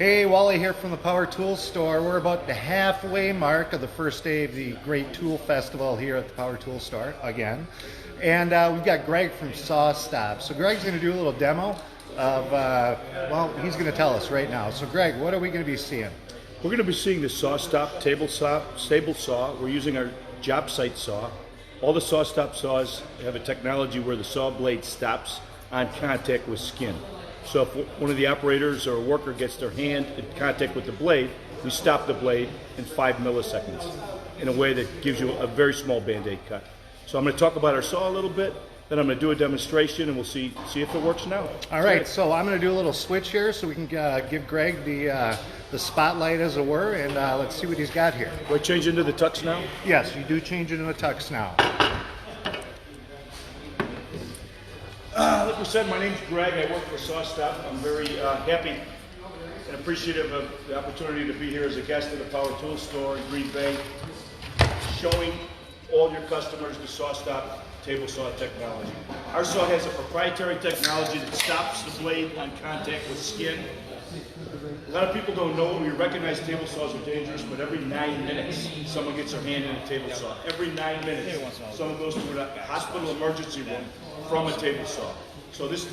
Hey, Wally here from the Power Tools Store. We're about the halfway mark of the first day of the Great Tool Festival here at the Power Tools Store again. And we've got Greg from SawStop. So Greg's going to do a little demo of, well, he's going to tell us right now. So Greg, what are we going to be seeing? We're going to be seeing the SawStop table saw. We're using our job site saw. All the SawStop saws have a technology where the saw blade stops on contact with skin. So if one of the operators or a worker gets their hand in contact with the blade, we stop the blade in 5 milliseconds in a way that gives you a very small Band-Aid cut. So I'm going to talk about our saw a little bit, then I'm going to do a demonstration, and we'll see if it works now. All right, so I'm going to do a little switch here so we can give Greg the spotlight, as it were, and let's see what he's got here. Do I change into the tux now? Yes, you do change it in the tux now. Like we said, my name's Greg. I work for SawStop. I'm very happy and appreciative of the opportunity to be here as a guest at the Power Tools Store in Green Bay, showing all your customers the SawStop table saw technology. Our saw has a proprietary technology that stops the blade on contact with skin. A lot of people don't know, we recognize table saws are dangerous, but every 9 minutes, someone gets their hand in a table saw. Every 9 minutes, someone goes to a hospital emergency room from a table saw. So this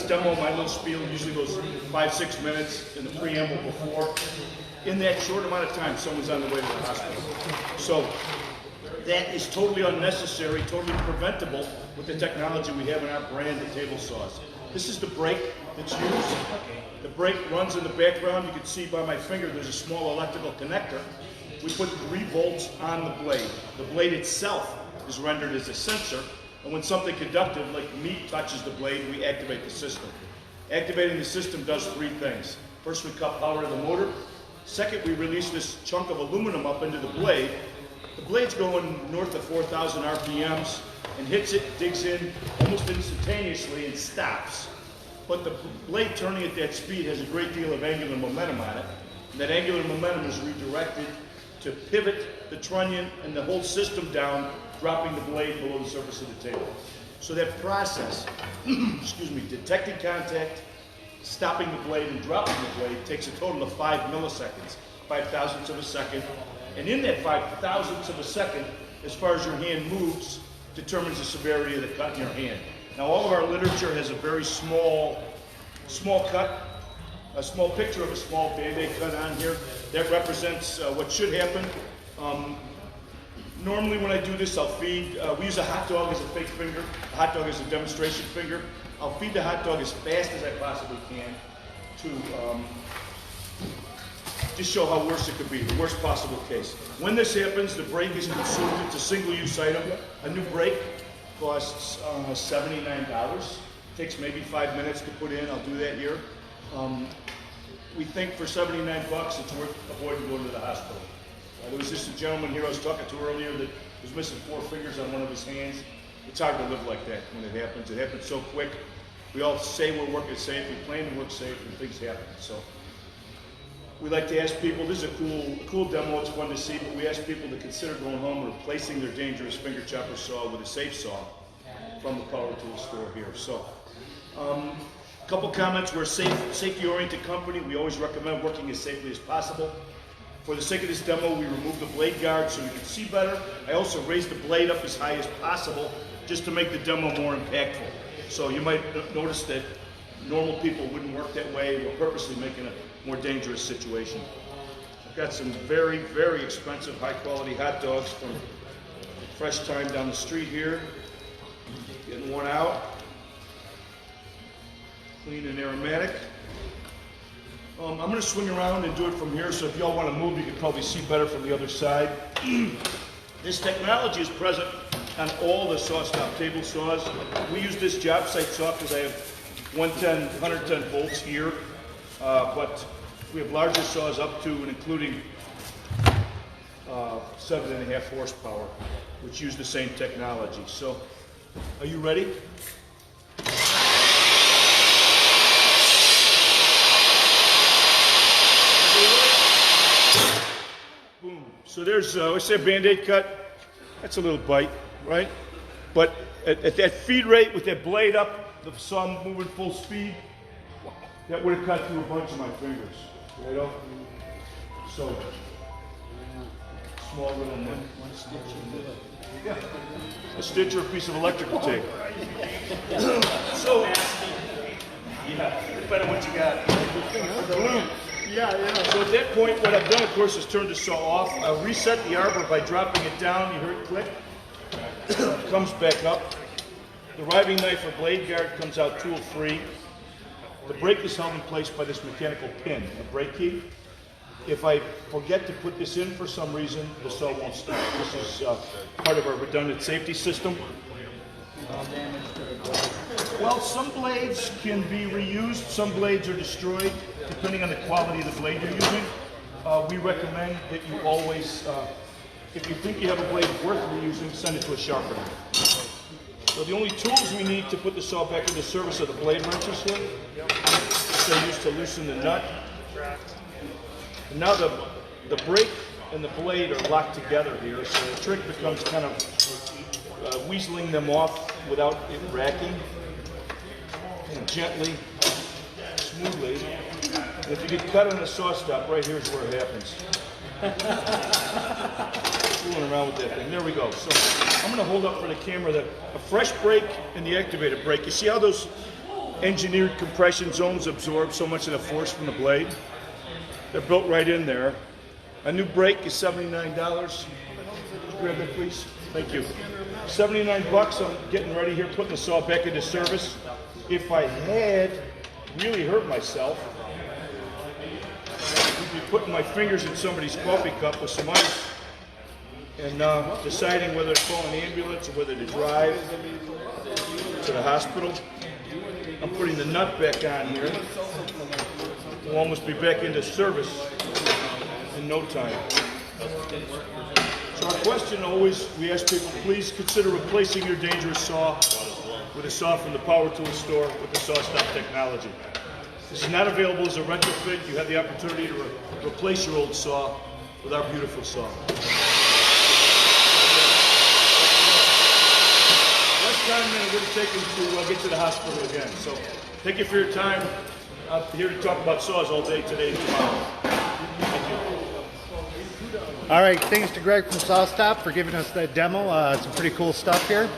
demo, my little spiel, usually goes 5-6 minutes in the preamble before. In that short amount of time, someone's on the way to the hospital. So that is totally unnecessary, totally preventable with the technology we have in our brand of table saws. This is the brake that's used. The brake runs in the background. You can see by my finger there's a small electrical connector. We put 3 volts on the blade. The blade itself is rendered as a sensor, and when something conductive like meat touches the blade, we activate the system. Activating the system does 3 things. First, we cut power to the motor. Second, we release this chunk of aluminum up into the blade. The blade's going north of 4,000 RPMs and hits it, digs in almost instantaneously and stops. But the blade turning at that speed has a great deal of angular momentum on it. And that angular momentum is redirected to pivot the trunnion and the whole system down, dropping the blade below the surface of the table. So that process, excuse me, detecting contact, stopping the blade and dropping the blade takes a total of 5 milliseconds, 5 thousandths of a second. And in that 5 thousandths of a second, as far as your hand moves, determines the severity of the cut in your hand. Now, all of our literature has a very small cut, a small picture of a small Band-Aid cut on here. That represents what should happen. Normally when I do this, I'll feed, we use a hot dog as a fake finger, a hot dog as a demonstration finger. I'll feed the hot dog as fast as I possibly can to just show how worse it could be, the worst possible case. When this happens, the brake is consumed. It's a single-use item. A new brake costs $79. Takes maybe 5 minutes to put in. I'll do that here. We think for 79 bucks, it's worth avoiding going to the hospital. There was just a gentleman here I was talking to earlier that was missing 4 fingers on one of his hands. It's hard to live like that when it happens. It happens so quick. We all say we're working safe. We plan to work safe, and things happen. So we like to ask people, this is a cool demo, it's fun to see, but we ask people to consider going home and replacing their dangerous finger chopper saw with a safe saw from the Power Tools Store here. So, a couple comments. We're a safety-oriented company. We always recommend working as safely as possible. For the sake of this demo, we removed the blade guard so we can see better. I also raised the blade up as high as possible just to make the demo more impactful. So you might notice that normal people wouldn't work that way. We're purposely making a more dangerous situation. I've got some very, very expensive, high-quality hot dogs from Fresh Time down the street here. Getting one out. Clean and aromatic. I'm going to swing around and do it from here, so if y'all want to move, you can probably see better from the other side. This technology is present on all the SawStop table saws. We use this job site saw because I have 110 volts here, but we have larger saws up to and including 7.5 horsepower, which use the same technology. So, are you ready? Boom. So there's, let's say a Band-Aid cut. That's a little bite, right? But at that feed rate with that blade up, the saw moving full speed, that would have cut through a bunch of my fingers. Right off. So, small little one. Yeah. A stitch or a piece of electrical tape. So, yeah, depending on what you got. Glue. So at that point, what I've done, of course, is turn the saw off. I'll reset the arbor by dropping it down. You heard it click. It comes back up. The riving knife or blade guard comes out tool free. The brake is held in place by this mechanical pin, a brake key. If I forget to put this in for some reason, the saw won't start. This is part of our redundant safety system. Well, some blades can be reused, some blades are destroyed, depending on the quality of the blade you're using. We recommend that you always, if you think you have a blade worth reusing, send it to a sharpener. So the only tools we need to put the saw back into service are the blade wrenches here. They're used to loosen the nut. And now the brake and the blade are locked together here, so the trick becomes kind of weaseling them off without it racking. And gently, smoothly. And if you get cut on the saw stop, right here's where it happens. Fooling around with that thing. There we go. So I'm going to hold up for the camera a fresh brake and the activated brake. You see how those engineered compression zones absorb so much of the force from the blade? They're built right in there. A new brake is $79. Grab that, please. Thank you. $79. I'm getting ready here, putting the saw back into service. If I had really hurt myself, I'd be putting my fingers in somebody's coffee cup with some ice and deciding whether to call an ambulance or whether to drive to the hospital. I'm putting the nut back on here. We'll almost be back into service in no time. So our question always, we ask people, please consider replacing your dangerous saw with a saw from the Power Tools store with the SawStop technology. This is not available as a retrofit. You have the opportunity to replace your old saw with our beautiful saw. Less time than it would have taken to get to the hospital again. So thank you for your time. I'm here to talk about saws all day today and tomorrow. Thank you. All right, thanks to Greg from SawStop for giving us that demo. Some pretty cool stuff here.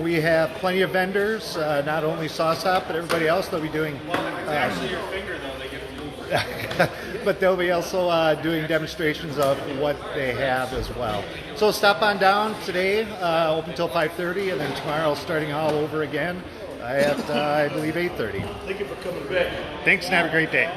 We have plenty of vendors, not only SawStop, but everybody else that'll be doing. It's actually your finger, though. They get but they'll be also doing demonstrations of what they have as well. So stop on down today, open until 5:30, and then tomorrow starting all over again at I believe 8:30. Thank you for coming back. Thanks, and have a great day.